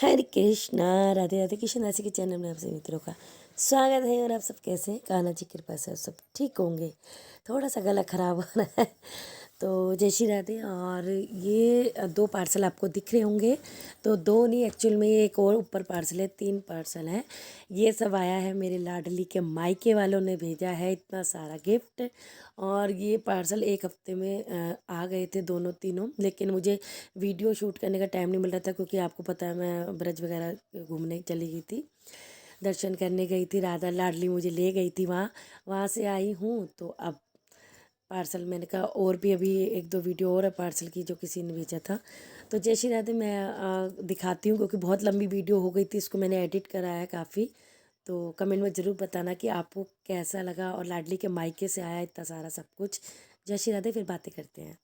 हरे कृष्णा, राधे राधे। कृष्ण दासी के चैनल में आप सभी मित्रों का स्वागत है। और आप सब कैसे हैं? कान्हा जी की कृपा से आप सब ठीक होंगे। थोड़ा सा गला खराब हो रहा है तो जय श्री राधे। और ये 2 पार्सल आपको दिख रहे होंगे, तो 2 नहीं, एक्चुअल में ये एक और ऊपर पार्सल है, 3 पार्सल हैं। ये सब आया है मेरे लाडली के मायके वालों ने भेजा है इतना सारा गिफ्ट। और ये पार्सल एक हफ्ते में आ गए थे दोनों तीनों, लेकिन मुझे वीडियो शूट करने का टाइम नहीं मिल रहा था, क्योंकि आपको पता है मैं ब्रज वगैरह घूमने चली गई थी, दर्शन करने गई थी। राधा लाडली मुझे ले गई थी वहाँ, वहाँ से आई हूँ। तो अब पार्सल मैंने कहा और भी अभी 1-2 वीडियो और है पार्सल की जो किसी ने भेजा था। तो जय श्री राधे। मैं दिखाती हूँ, क्योंकि बहुत लंबी वीडियो हो गई थी, इसको मैंने एडिट करा है काफ़ी। तो कमेंट में ज़रूर बताना कि आपको कैसा लगा। और लाडली के मायके से आया इतना सारा सब कुछ। जय श्री राधे। फिर बातें करते हैं।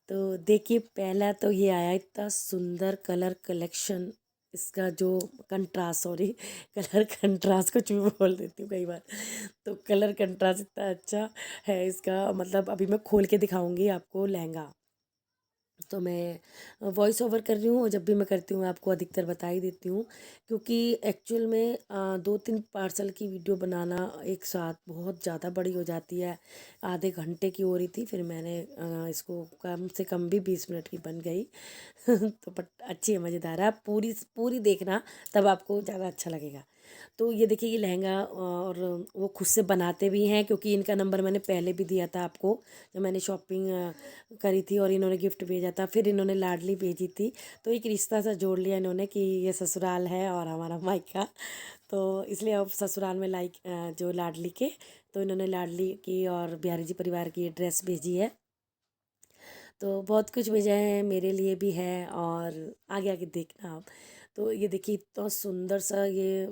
तो देखिए, पहला तो ये आया इतना सुंदर कलर कलेक्शन, इसका जो कंट्रास्ट, सॉरी कलर कंट्रास्ट कुछ भी बोल देती हूँ कई बार। तो कलर कंट्रास्ट इतना अच्छा है इसका, मतलब अभी मैं खोल के दिखाऊंगी आपको लहंगा। तो मैं वॉइस ओवर कर रही हूँ, और जब भी मैं करती हूँ आपको अधिकतर बता ही देती हूँ, क्योंकि एक्चुअल में 2-3 पार्सल की वीडियो बनाना एक साथ बहुत ज़्यादा बड़ी हो जाती है। आधे घंटे की हो रही थी, फिर मैंने इसको कम से कम भी 20 मिनट की बन गई तो बट अच्छी है, मज़ेदार है। आप पूरी पूरी देखना, तब आपको ज़्यादा अच्छा लगेगा। तो ये देखिए, ये लहंगा, और वो खुद से बनाते भी हैं, क्योंकि इनका नंबर मैंने पहले भी दिया था आपको जब मैंने शॉपिंग करी थी, और इन्होंने गिफ्ट भेजा था, फिर इन्होंने लाडली भेजी थी। तो एक रिश्ता सा जोड़ लिया इन्होंने कि ये ससुराल है और हमारा मायका। तो इसलिए अब ससुराल में जो लाडली के, तो इन्होंने लाडली की और बिहारी जी परिवार की ड्रेस भेजी है। तो बहुत कुछ भेजा है, मेरे लिए भी है, और आगे आगे देखना आप। तो ये देखिए, इतना सुंदर सा ये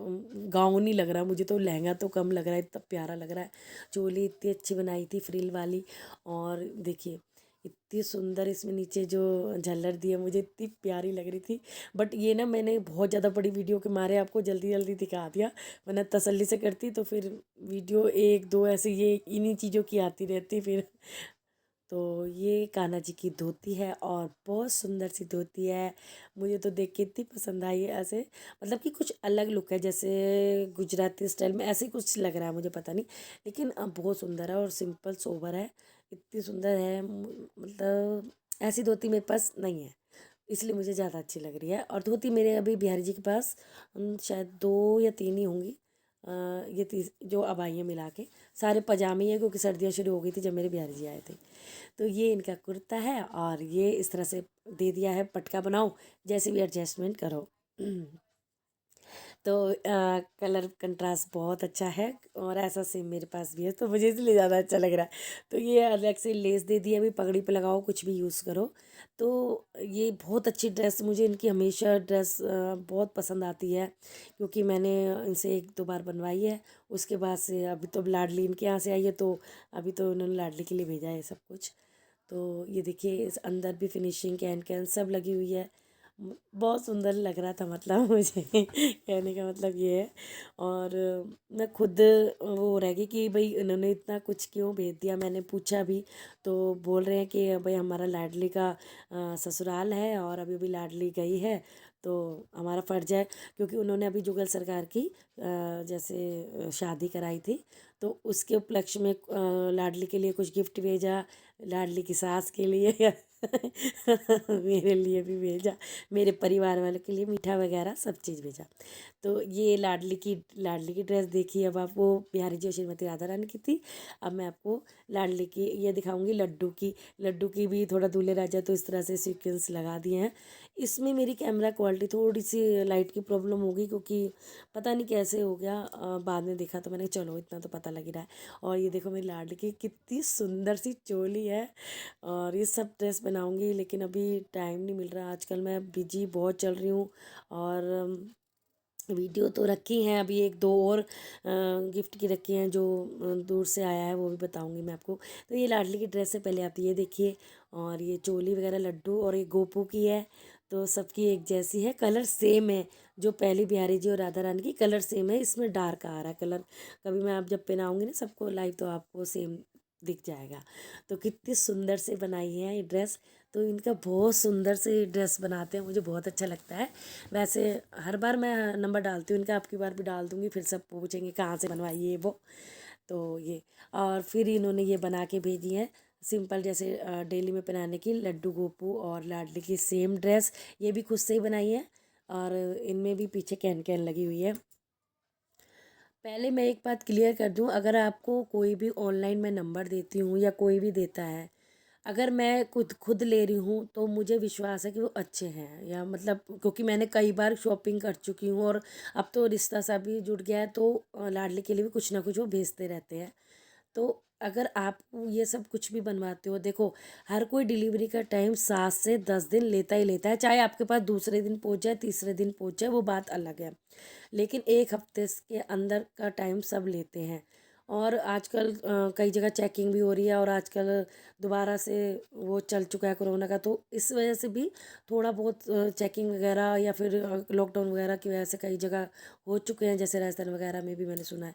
गाउन ही लग रहा है मुझे, तो लहंगा तो कम लग रहा है, इतना प्यारा लग रहा है। चोली इतनी अच्छी बनाई थी फ्रिल वाली। और देखिए, इतनी सुंदर इसमें नीचे जो झल्लर दी है, मुझे इतनी प्यारी लग रही थी। बट ये ना, मैंने बहुत ज़्यादा बड़ी वीडियो के मारे आपको जल्दी जल्दी दिखा दिया, वरना तसल्ली से करती तो फिर वीडियो 1-2 ऐसे ये इन्हीं चीज़ों की आती रहती फिर। तो ये कान्हा जी की धोती है, और बहुत सुंदर सी धोती है। मुझे तो देख के इतनी पसंद आई है, ऐसे मतलब कि कुछ अलग लुक है, जैसे गुजराती स्टाइल में ऐसे ही कुछ लग रहा है, मुझे पता नहीं। लेकिन बहुत सुंदर है और सिंपल सोबर है, इतनी सुंदर है। मतलब ऐसी धोती मेरे पास नहीं है, इसलिए मुझे ज़्यादा अच्छी लग रही है। और धोती मेरे अभी बिहारी जी के पास शायद 2 या 3 ही होंगी। ये जो अब आई है मिला के, सारे पजामे हैं, क्योंकि सर्दियाँ शुरू हो गई थी जब मेरे बिहारी जी आए थे। तो ये इनका कुर्ता है, और ये इस तरह से दे दिया है, पटका बनाओ, जैसे भी एडजस्टमेंट करो तो कलर कंट्रास्ट बहुत अच्छा है, और ऐसा सेम मेरे पास भी है, तो मुझे इसलिए ज़्यादा अच्छा लग रहा है। तो ये अलग से लेस दे दी है, अभी पगड़ी पे लगाओ, कुछ भी यूज़ करो। तो ये बहुत अच्छी ड्रेस, मुझे इनकी हमेशा ड्रेस बहुत पसंद आती है, क्योंकि मैंने इनसे 1-2 बार बनवाई है। उसके बाद से अभी तो लाडली इनके यहाँ से आई है, तो अभी तो उन्होंने लाडली के लिए भेजा है सब कुछ। तो ये देखिए, इस अंदर भी फिनिशिंग कैन कैन सब लगी हुई है। बहुत सुंदर लग रहा था, मतलब मुझे कहने का मतलब ये है। और मैं खुद वो रह गई कि भाई इन्होंने इतना कुछ क्यों भेज दिया। मैंने पूछा भी, तो बोल रहे हैं कि भाई हमारा लाडली का ससुराल है, और अभी अभी लाडली गई है, तो हमारा फ़र्ज है, क्योंकि उन्होंने अभी जुगल सरकार की जैसे शादी कराई थी, तो उसके उपलक्ष्य में लाडली के लिए कुछ गिफ्ट भेजा, लाडली की सास के लिए मेरे लिए भी भेजा, मेरे परिवार वालों के लिए मीठा वगैरह सब चीज़ भेजा। तो ये लाडली की ड्रेस देखी। अब आप वो बिहारी जी और श्रीमती राधा रानी की थी, अब मैं आपको लाडली की ये दिखाऊंगी, लड्डू की भी थोड़ा दूल्हे राजा तो इस तरह से सीक्वेंस लगा दिए हैं। इसमें मेरी कैमरा क्वालिटी थोड़ी सी लाइट की प्रॉब्लम होगी, क्योंकि पता नहीं कैसे हो गया। बाद में देखा तो मैंने, चलो इतना तो पता लग ही रहा है। और ये देखो, मेरी लाडली की कितनी सुंदर सी चोली है। और ये सब ड्रेस बनाऊंगी, लेकिन अभी टाइम नहीं मिल रहा, आजकल मैं बिजी बहुत चल रही हूँ। और वीडियो तो रखी हैं, अभी 1-2 और गिफ्ट की रखी हैं, जो दूर से आया है वो भी बताऊंगी मैं आपको। तो ये लाडली की ड्रेस है, पहले आप ये देखिए। और ये चोली वगैरह लड्डू, और ये गोपू की है। तो सबकी एक जैसी है, कलर सेम है, जो पहली बिहारी जी और राधा रानी की कलर सेम है, इसमें डार्क आ रहा है कलर। कभी मैं आप जब पहनाऊंगी ना सबको लाइव, तो आपको सेम दिख जाएगा। तो कितनी सुंदर से बनाई है ये ड्रेस। तो इनका बहुत सुंदर से ड्रेस बनाते हैं, मुझे बहुत अच्छा लगता है। वैसे हर बार मैं नंबर डालती हूँ इनका, आपकी बार भी डाल दूँगी, फिर सब पूछेंगे कहाँ से बनवाई ये वो। तो ये, और फिर इन्होंने ये बना के भेजी है सिंपल, जैसे डेली में पहनाने की, लड्डू गोपू और लाडली की सेम ड्रेस। ये भी खुद से ही बनाई है, और इनमें भी पीछे कैन कैन लगी हुई है। पहले मैं एक बात क्लियर कर दूं, अगर आपको कोई भी ऑनलाइन मैं नंबर देती हूँ या कोई भी देता है, अगर मैं खुद खुद ले रही हूँ तो मुझे विश्वास है कि वो अच्छे हैं, या मतलब क्योंकि मैंने कई बार शॉपिंग कर चुकी हूँ, और अब तो रिश्ता सा भी जुड़ गया है, तो लाडली के लिए भी कुछ ना कुछ वो भेजते रहते हैं। तो अगर आप ये सब कुछ भी बनवाते हो, देखो हर कोई डिलीवरी का टाइम 7 से 10 दिन लेता ही लेता है, चाहे आपके पास दूसरे दिन पहुंच जाए, तीसरे दिन पहुंच जाए, वो बात अलग है, लेकिन एक हफ्ते के अंदर का टाइम सब लेते हैं। और आजकल कई जगह चेकिंग भी हो रही है, और आजकल दोबारा से वो चल चुका है कोरोना का, तो इस वजह से भी थोड़ा बहुत चेकिंग वगैरह, या फिर लॉकडाउन वगैरह की वजह से कई जगह हो चुके हैं, जैसे राजस्थान वगैरह में भी मैंने सुना है।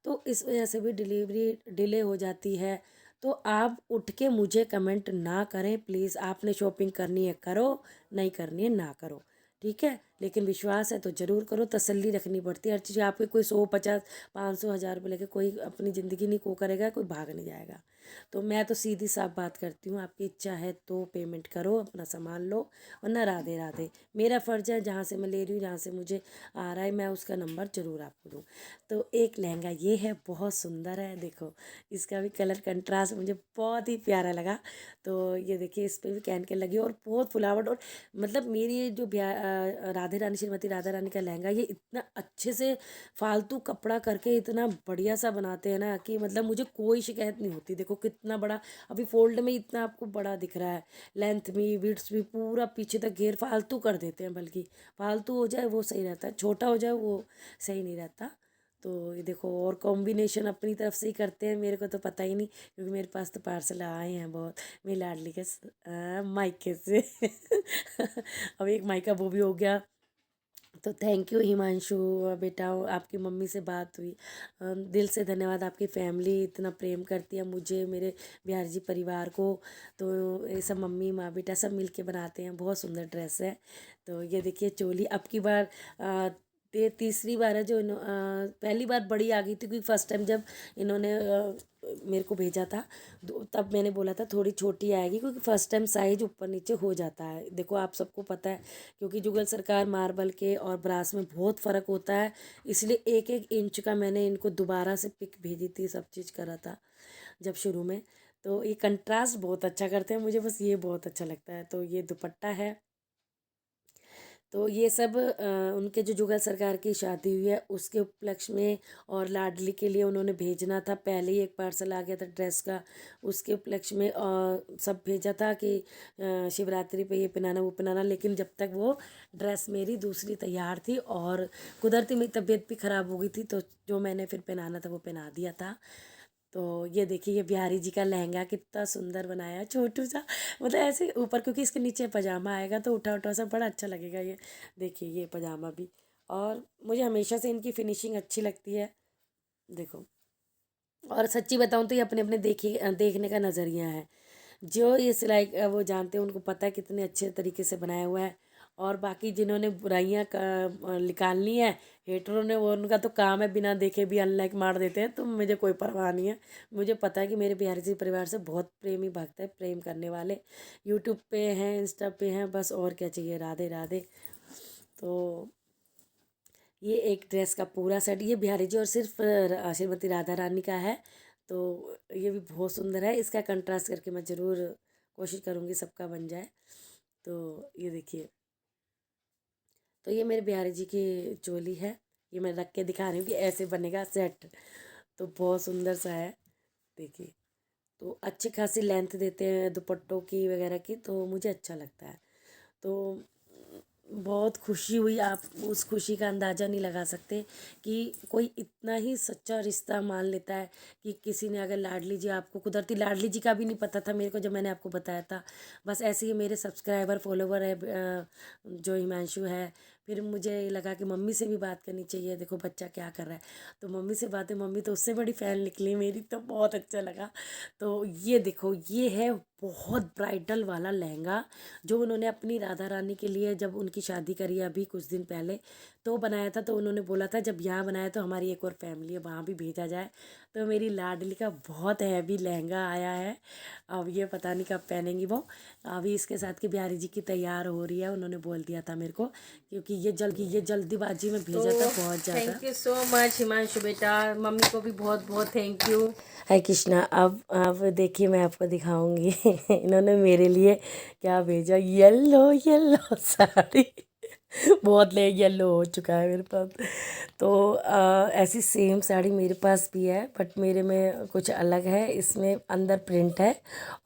तो इस वजह से भी डिलीवरी डिले हो जाती है। तो आप उठ के मुझे कमेंट ना करें प्लीज़, आपने शॉपिंग करनी है करो, नहीं करनी है ना करो, ठीक है। लेकिन विश्वास है तो ज़रूर करो, तसल्ली रखनी पड़ती है हर चीज़। आपके कोई 100, 50, 500, 1000 रुपये लेके कोई अपनी ज़िंदगी नहीं खो करेगा, कोई भाग नहीं जाएगा। तो मैं तो सीधी साफ बात करती हूँ, आपकी इच्छा है तो पेमेंट करो, अपना सामान लो, वरना राधे राधे। मेरा फ़र्ज़ है, जहाँ से मैं ले रही हूँ, जहाँ से मुझे आ रहा है, मैं उसका नंबर ज़रूर आपको दूँ। तो एक लहंगा ये है, बहुत सुंदर है, देखो इसका भी कलर कंट्रास्ट मुझे बहुत ही प्यारा लगा। तो ये देखिए, इस पर भी कैन कैन लगी, और बहुत फुलावट, और मतलब मेरी ये जो राधे रानी, श्रीमती राधा रानी का लहंगा, ये इतना अच्छे से फालतू कपड़ा करके इतना बढ़िया सा बनाते हैं ना, कि मतलब मुझे कोई शिकायत नहीं होती। देखो कितना बड़ा, अभी फोल्ड में इतना आपको बड़ा दिख रहा है, लेंथ भी विड्थ भी पूरा पीछे तक घेर फालतू कर देते हैं, बल्कि फालतू हो जाए वो सही रहता है, छोटा हो जाए वो सही नहीं रहता। तो ये देखो, और कॉम्बिनेशन अपनी तरफ से ही करते हैं, मेरे को तो पता ही नहीं, क्योंकि मेरे पास तो पार्सल आए हैं बहुत, मेरी लाडली के मायके से। अब एक मायका वो भी हो गया। तो थैंक यू हिमांशु बेटा, आपकी मम्मी से बात हुई, दिल से धन्यवाद। आपकी फैमिली इतना प्रेम करती है मुझे, मेरे बिहारी जी परिवार को। तो ये सब मम्मी माँ बेटा सब मिल के बनाते हैं, बहुत सुंदर ड्रेस है। तो ये देखिए चोली, अब की बार ये तीसरी बार है जो पहली बार बड़ी आ गई थी, क्योंकि फर्स्ट टाइम जब इन्होंने मेरे को भेजा था, तब मैंने बोला था थोड़ी छोटी आएगी, क्योंकि फर्स्ट टाइम साइज ऊपर नीचे हो जाता है, देखो आप सबको पता है, क्योंकि जुगल सरकार मार्बल के और ब्रास में बहुत फ़र्क होता है। इसलिए 1-1 इंच का मैंने इनको दोबारा से पिक भेजी थी, सब चीज़ करा था जब शुरू में। तो ये कंट्रास्ट बहुत अच्छा करते हैं, मुझे बस ये बहुत अच्छा लगता है। तो ये दुपट्टा है। तो ये सब उनके जो जुगल सरकार की शादी हुई है उसके उपलक्ष्य में, और लाडली के लिए उन्होंने भेजना था, पहले ही एक पार्सल आ गया था ड्रेस का, उसके उपलक्ष्य में सब भेजा था कि शिवरात्रि पे ये पहनाना वो पहनाना, लेकिन जब तक वो ड्रेस मेरी दूसरी तैयार थी, और कुदरती मेरी तबीयत भी ख़राब हो गई थी, तो जो मैंने फिर पहनाना था वो पहना दिया था। तो ये देखिए, ये बिहारी जी का लहंगा कितना सुंदर बनाया है, छोटू सा, मतलब ऐसे ऊपर, क्योंकि इसके नीचे पजामा आएगा तो उठा उठा सा बड़ा अच्छा लगेगा। ये देखिए, ये पजामा भी, और मुझे हमेशा से इनकी फिनिशिंग अच्छी लगती है, देखो। और सच्ची बताऊँ तो ये अपने अपने देखने का नज़रिया है, जो ये सिलाई वो जानते हैं, उनको पता है कितने अच्छे तरीके से बनाया हुआ है। और बाकी जिन्होंने बुराइयां निकालनी है, हेटरों ने, वो उनका तो काम है बिना देखे भी अनलाइक मार देते हैं, तो मुझे कोई परवाह नहीं है। मुझे पता है कि मेरे बिहारी जी परिवार से बहुत प्रेमी भक्त है, प्रेम करने वाले, यूट्यूब पे हैं, इंस्टा पे हैं, बस और क्या चाहिए, राधे राधे। तो ये एक ड्रेस का पूरा सेट, ये बिहारी जी और सिर्फ श्रीमती राधा रानी का है। तो ये भी बहुत सुंदर है, इसका कंट्रास्ट करके मैं ज़रूर कोशिश करूँगी सबका बन जाए। तो ये देखिए, तो ये मेरे बिहारी जी की चोली है, ये मैं रख के दिखा रही हूँ कि ऐसे बनेगा सेट। तो बहुत सुंदर सा है, देखिए। तो अच्छी खासी लेंथ देते हैं दुपट्टों की वगैरह की, तो मुझे अच्छा लगता है। तो बहुत खुशी हुई, आप उस खुशी का अंदाज़ा नहीं लगा सकते कि कोई इतना ही सच्चा रिश्ता मान लेता है। कि किसी ने अगर लाडली जी, आपको कुदरती लाडली जी का भी नहीं पता था मेरे को जब मैंने आपको बताया था, बस ऐसे ही मेरे सब्सक्राइबर फॉलोवर है जो हिमांशु है, फिर मुझे लगा कि मम्मी से भी बात करनी चाहिए, देखो बच्चा क्या कर रहा है। तो मम्मी से बातें, मम्मी तो उससे बड़ी फ़ैन निकली मेरी, तो बहुत अच्छा लगा। तो ये देखो, ये है बहुत ब्राइडल वाला लहंगा जो उन्होंने अपनी राधा रानी के लिए जब उनकी शादी करी है अभी कुछ दिन पहले तो बनाया था। तो उन्होंने बोला था जब यहाँ बनाया तो हमारी एक और फैमिली है वहाँ भी भेजा जाए। तो मेरी लाडली का बहुत हैवी लहंगा आया है। अब ये पता नहीं कब पहनेंगी वो। अभी इसके साथ कि बिहारी जी की तैयार हो रही है, उन्होंने बोल दिया था मेरे को, क्योंकि ये जल्दीबाजी में भेजा था बहुत ज़्यादा। Thank you so much Himanshu बेटा, मम्मी को भी बहुत बहुत थैंक यू। हाय कृष्णा, अब देखिए मैं आपको दिखाऊंगी इन्होंने मेरे लिए क्या भेजा, येलो येलो साड़ी बहुत ले येलो हो चुका है मेरे पास। तो ऐसी सेम साड़ी मेरे पास भी है, बट मेरे में कुछ अलग है, इसमें अंदर प्रिंट है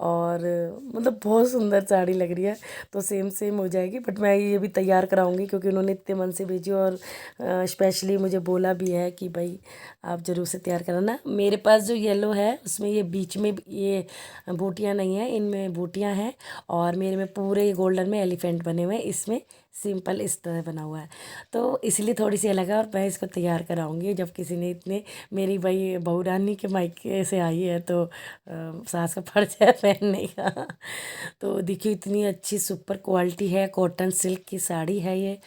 और मतलब बहुत सुंदर साड़ी लग रही है। तो सेम सेम हो जाएगी, बट मैं ये भी तैयार कराऊंगी क्योंकि उन्होंने इतने मन से भेजी और स्पेशली मुझे बोला भी है कि भाई आप ज़रूर से तैयार कराना। मेरे पास जो येलो है उसमें ये बीच में ये बूटियाँ नहीं हैं, इनमें बूटियाँ हैं और मेरे में पूरे गोल्डन में एलिफेंट बने हुए हैं, इसमें सिंपल इस तरह बना हुआ है। तो इसलिए थोड़ी सी अलग है और मैं इसको तैयार कराऊंगी जब किसी ने इतने, मेरी भाई बहू रानी के मायके से आई है तो सास का फर्ज है पहनने का। तो देखिए इतनी अच्छी सुपर क्वालिटी है, कॉटन सिल्क की साड़ी है ये,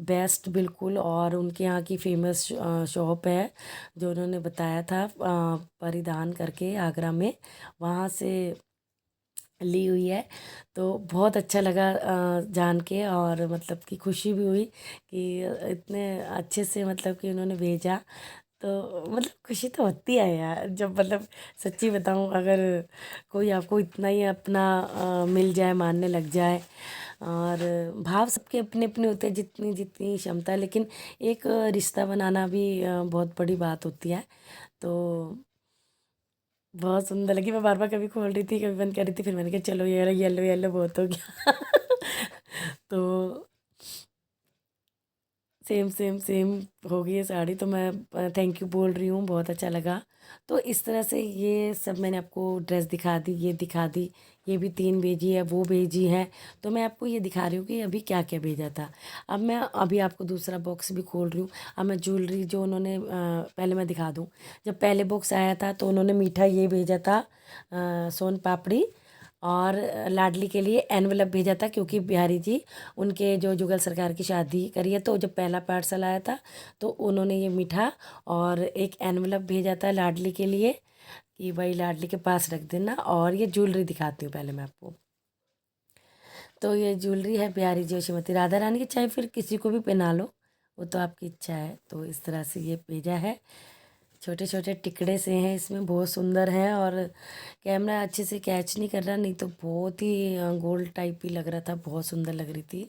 बेस्ट बिल्कुल। और उनके यहाँ की फेमस शॉप है जो उन्होंने बताया था परिधान करके आगरा में, वहाँ से ली हुई है। तो बहुत अच्छा लगा जान के, और मतलब कि खुशी भी हुई कि इतने अच्छे से मतलब कि उन्होंने भेजा। तो मतलब खुशी तो होती है यार, जब मतलब सच्ची बताऊं, अगर कोई आपको इतना ही अपना मिल जाए, मानने लग जाए। और भाव सबके अपने अपने होते हैं, जितनी जितनी क्षमता है, लेकिन एक रिश्ता बनाना भी बहुत बड़ी बात होती है। तो बहुत सुंदर लगी, मैं बार बार कभी खोल रही थी कभी बंद कर रही थी, फिर मैंने कहा चलो ये येलो येलो बहुत हो गया तो सेम सेम सेम हो गई है साड़ी। तो मैं थैंक यू बोल रही हूँ, बहुत अच्छा लगा। तो इस तरह से ये सब मैंने आपको ड्रेस दिखा दी, ये दिखा दी, ये भी 3 भेजी है, वो भेजी है। तो मैं आपको ये दिखा रही हूँ कि अभी क्या क्या भेजा था। अब मैं अभी आपको दूसरा बॉक्स भी खोल रही हूँ। अब मैं ज्वेलरी जो उन्होंने पहले मैं दिखा दूँ। जब पहले बॉक्स आया था तो उन्होंने मीठा ये भेजा था, सोन पापड़ी, और लाडली के लिए एनवलप भेजा था क्योंकि बिहारी जी उनके जो जुगल सरकार की शादी करी है, तो जब पहला पार्सल आया था तो उन्होंने ये मीठा और एक एनवलप भेजा था लाडली के लिए कि भाई लाडली के पास रख देना। और ये ज्वेलरी दिखाती हूँ पहले मैं आपको। तो ये ज्वेलरी है बिहारी जी और श्रीमती राधा रानी की, चाहे फिर किसी को भी पहना लो, वो तो आपकी इच्छा है। तो इस तरह से ये भेजा है, छोटे छोटे टिकड़े से हैं इसमें, बहुत सुंदर है। और कैमरा अच्छे से कैच नहीं कर रहा, नहीं तो बहुत ही गोल्ड टाइप ही लग रहा था, बहुत सुंदर लग रही थी।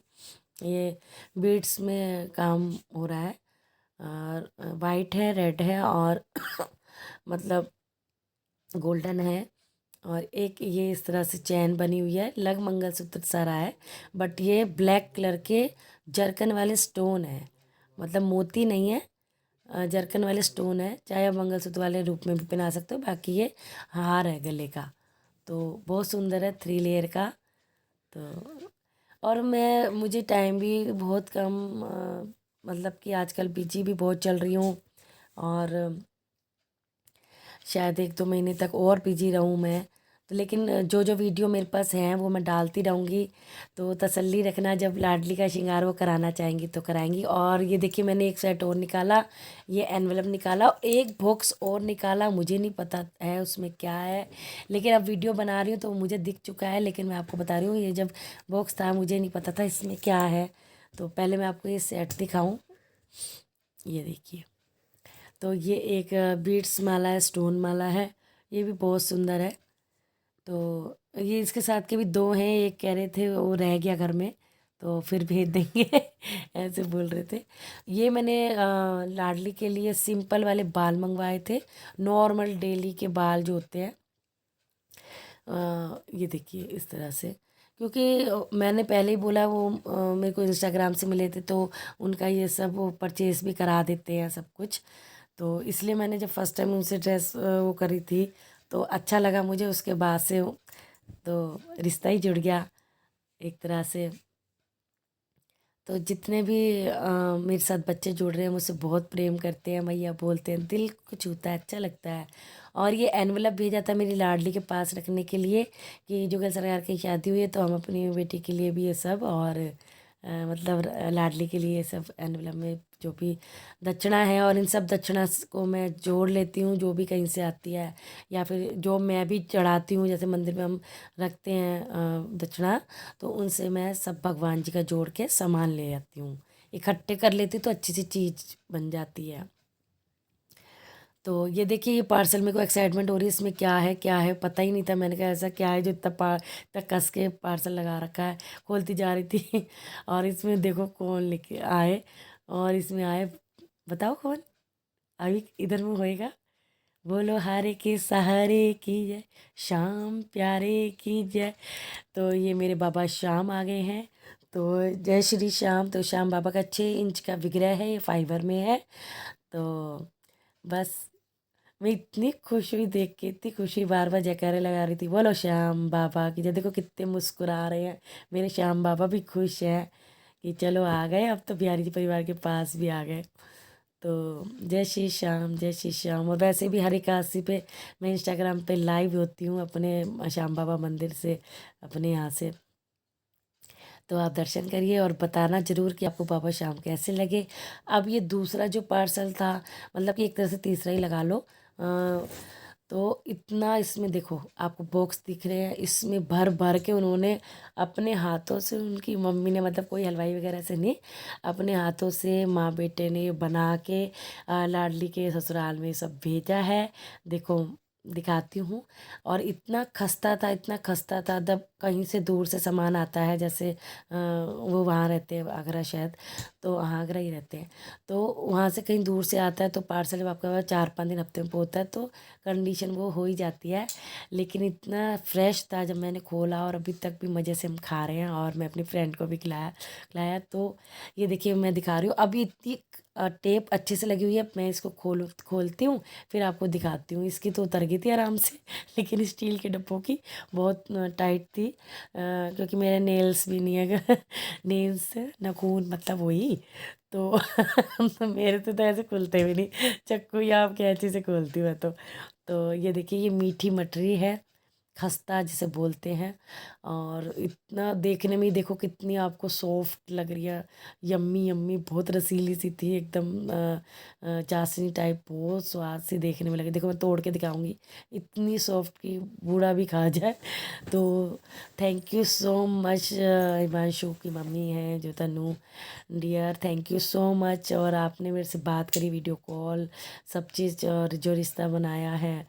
ये बीड्स में काम हो रहा है, और वाइट है, रेड है, और मतलब गोल्डन है। और एक ये इस तरह से चैन बनी हुई है, लग मंगलसूत्र सारा है, बट ये ब्लैक कलर के जरकन वाले स्टोन है, मतलब मोती नहीं है, जरकन वाले स्टोन है। चाहे आप मंगलसूत्र वाले रूप में भी पहना सकते हो, बाकी ये हार है गले का। तो बहुत सुंदर है, 3 लेयर का। तो और मुझे टाइम भी बहुत कम, मतलब कि आजकल बिजी भी बहुत चल रही हूँ, और शायद 1-2 महीने तक और बिजी रहूँ मैं। तो लेकिन जो जो वीडियो मेरे पास हैं वो मैं डालती रहूँगी। तो तसल्ली रखना, जब लाडली का श्रृंगार वो कराना चाहेंगी तो कराएंगी। और ये देखिए मैंने एक सेट और निकाला, ये एनवलप निकाला, एक बॉक्स और निकाला, मुझे नहीं पता है उसमें क्या है, लेकिन अब वीडियो बना रही हूँ तो मुझे दिख चुका है। लेकिन मैं आपको बता रही हूँ, ये जब बॉक्स था मुझे नहीं पता था इसमें क्या है। तो पहले मैं आपको ये सेट दिखाऊँ, ये देखिए। तो ये एक बीड्स माला है, स्टोन माला है, ये भी बहुत सुंदर है। तो ये इसके साथ के भी 2 हैं, एक कह रहे थे वो रह गया घर में तो फिर भेज देंगे ऐसे बोल रहे थे। ये मैंने लाडली के लिए सिंपल वाले बाल मंगवाए थे, नॉर्मल डेली के बाल जो होते हैं। ये देखिए इस तरह से, क्योंकि मैंने पहले ही बोला वो मेरे को इंस्टाग्राम से मिले थे, तो उनका ये सब वो परचेज़ भी करा देते हैं सब कुछ। तो इसलिए मैंने जब फर्स्ट टाइम उनसे ड्रेस वो करी थी तो अच्छा लगा मुझे, उसके बाद से तो रिश्ता ही जुड़ गया एक तरह से। तो जितने भी मेरे साथ बच्चे जुड़ रहे हैं मुझसे बहुत प्रेम करते हैं, भैया बोलते हैं, दिल को छूता है, अच्छा लगता है। और ये एनवलप भेजा था मेरी लाडली के पास रखने के लिए कि जुगल सरकार की शादी हुई है तो हम अपनी बेटी के लिए भी ये सब, और मतलब लाडली के लिए ये सब एनवलप में जो भी दक्षिणा है, और इन सब दक्षिणा को मैं जोड़ लेती हूँ जो भी कहीं से आती है, या फिर जो मैं भी चढ़ाती हूँ, जैसे मंदिर में हम रखते हैं दक्षिणा, तो उनसे मैं सब भगवान जी का जोड़ के सामान ले आती हूँ, इकट्ठे कर लेती हूँ, तो अच्छी सी चीज़ बन जाती है। तो ये देखिए, ये पार्सल मेरे को एक्साइटमेंट हो रही है, इसमें क्या है पता ही नहीं था। मैंने कहा ऐसा क्या है जो इतना कस के पार्सल लगा रखा है। खोलती जा रही थी और इसमें देखो कौन लेके आए, और इसमें आए, बताओ कौन। अभी इधर में होएगा, बोलो हारे के सहारे की जय, श्याम प्यारे की जय। तो ये मेरे बाबा श्याम आ गए हैं। तो जय श्री श्याम। तो श्याम बाबा का 6 इंच का विग्रह है, ये फाइबर में है। तो बस मैं इतनी खुश हुई देख के, इतनी खुशी, बार बार जयकारे लगा रही थी, बोलो श्याम बाबा की जय। देखो कितने मुस्कुरा रहे हैं मेरे श्याम बाबा भी, खुश हैं कि चलो आ गए, अब तो बिहारी जी परिवार के पास भी आ गए। तो जय श्री श्याम, जय श्री श्याम। और वैसे भी हर एकादशी पे मैं इंस्टाग्राम पे लाइव होती हूँ अपने श्याम बाबा मंदिर से, अपने यहाँ से। तो आप दर्शन करिए और बताना ज़रूर कि आपको बाबा श्याम कैसे लगे। अब ये दूसरा जो पार्सल था, मतलब कि एक तरह से तीसरा ही लगा लो। तो इतना इसमें देखो, आपको बॉक्स दिख रहे हैं, इसमें भर भर के उन्होंने अपने हाथों से, उनकी मम्मी ने, मतलब कोई हलवाई वगैरह से नहीं, अपने हाथों से माँ बेटे ने बना के लाडली के ससुराल में सब भेजा है। देखो दिखाती हूँ। और इतना खस्ता था, इतना खस्ता था, जब कहीं से दूर से सामान आता है, जैसे वो वहाँ रहते हैं आगरा शायद, तो वहाँ आगरा ही रहते हैं, तो वहाँ से कहीं दूर से आता है तो पार्सल जब आपका 4-5 दिन हफ्ते में पहुँचता है तो कंडीशन वो हो ही जाती है। लेकिन इतना फ्रेश था जब मैंने खोला, और अभी तक भी मज़े से हम खा रहे हैं, और मैं अपनी फ्रेंड को भी खिलाया। तो ये देखिए मैं दिखा रही हूँ, अभी इतनी टेप अच्छे से लगी हुई है। मैं इसको खोलती हूँ, फिर आपको दिखाती हूँ। इसकी तो उतर गई थी आराम से लेकिन स्टील के डब्बों की बहुत टाइट थी, क्योंकि मेरे नेल्स भी नहीं है नेल्स नाखून मतलब वही, तो मेरे से तो ऐसे खुलते भी नहीं, चाकू या आप कैंची से खोलती हूँ मैं तो ये देखिए, ये मीठी मटरी है, खस्ता जिसे बोलते हैं। और इतना देखने में ही देखो कितनी आपको सॉफ्ट लग रही है, यम्मी यम्मी, बहुत रसीली सी थी एकदम, चाशनी टाइप, बहुत स्वाद सी देखने में लगी। देखो मैं तोड़ के दिखाऊंगी, इतनी सॉफ्ट कि बूढ़ा भी खा जाए। तो thank you so much, Himanshu की मम्मी है जो Tanu dear, thank you so much. और आपने मेरे से बात करी, वीडियो कॉल, सब चीज़, और जो रिश्ता बनाया है,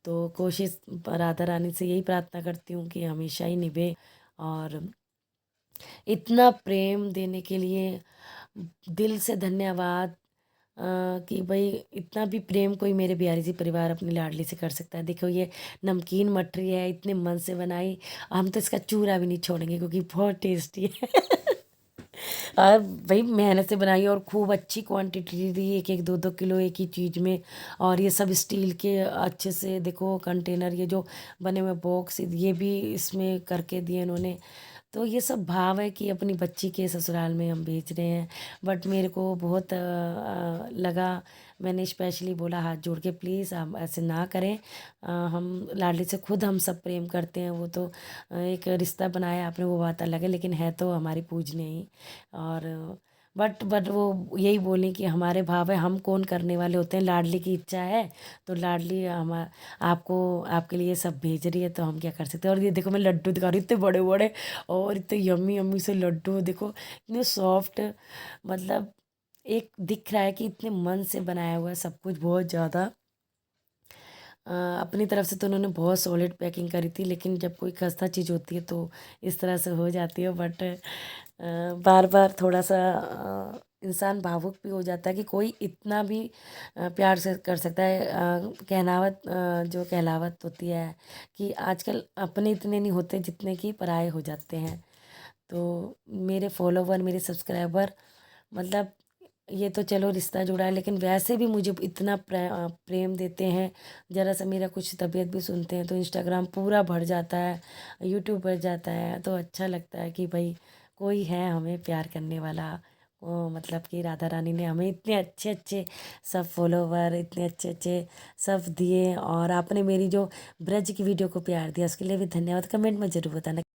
तो कोशिश राधा रानी से यही प्रार्थना करती हूँ कि हमेशा ही निभे। और इतना प्रेम देने के लिए दिल से धन्यवाद, कि भाई इतना भी प्रेम कोई मेरे बिहारी जी परिवार अपनी लाडली से कर सकता है। देखो ये नमकीन मठरी है, इतने मन से बनाई, हम तो इसका चूरा भी नहीं छोड़ेंगे क्योंकि बहुत टेस्टी है और भाई मेहनत से बनाई, और खूब अच्छी क्वांटिटी दी, 1-1 2-2 किलो एक ही चीज़ में। और ये सब स्टील के अच्छे से देखो कंटेनर, ये जो बने हुए बॉक्स, ये भी इसमें करके दिए इन्होंने। तो ये सब भाव है कि अपनी बच्ची के ससुराल में हम भेज रहे हैं। बट मेरे को बहुत लगा, मैंने स्पेशली बोला हाथ जोड़ के, प्लीज़ आप ऐसे ना करें। हम लाडली से खुद हम सब प्रेम करते हैं, वो तो एक रिश्ता बनाया आपने, वो बात अलग है, लेकिन है तो हमारी पूजनीय ही। और बट वो यही बोली कि हमारे भाव है, हम कौन करने वाले होते हैं, लाडली की इच्छा है तो लाडली हम आपको, आपके लिए सब भेज रही है, तो हम क्या कर सकते हैं। और ये देखो मैं लड्डू दिखा रही हूँ, इतने बड़े बड़े और इतने यम्मी यम्मी से लड्डू, देखो इतने सॉफ्ट, मतलब एक दिख रहा है कि इतने मन से बनाया हुआ है सब कुछ, बहुत ज़्यादा। अपनी तरफ से तो उन्होंने बहुत सॉलिड पैकिंग करी थी, लेकिन जब कोई खस्ता चीज़ होती है तो इस तरह से हो जाती है। बट बार बार थोड़ा सा इंसान भावुक भी हो जाता है कि कोई इतना भी प्यार से कर सकता है। कहनावत, जो कहलावत होती है कि आजकल अपने इतने नहीं होते जितने कि पराये हो जाते हैं। तो मेरे फॉलोवर, मेरे सब्सक्राइबर, मतलब ये तो चलो रिश्ता जुड़ा है, लेकिन वैसे भी मुझे इतना प्रेम देते हैं। ज़रा सा मेरा कुछ तबीयत भी सुनते हैं तो इंस्टाग्राम पूरा भर जाता है, यूट्यूब भर जाता है, तो अच्छा लगता है कि भाई कोई है हमें प्यार करने वाला। मतलब कि राधा रानी ने हमें इतने अच्छे अच्छे सब फॉलोवर, इतने अच्छे अच्छे सब दिए, और आपने मेरी जो ब्रज की वीडियो को प्यार दिया उसके लिए भी धन्यवाद। कमेंट में ज़रूर बताना।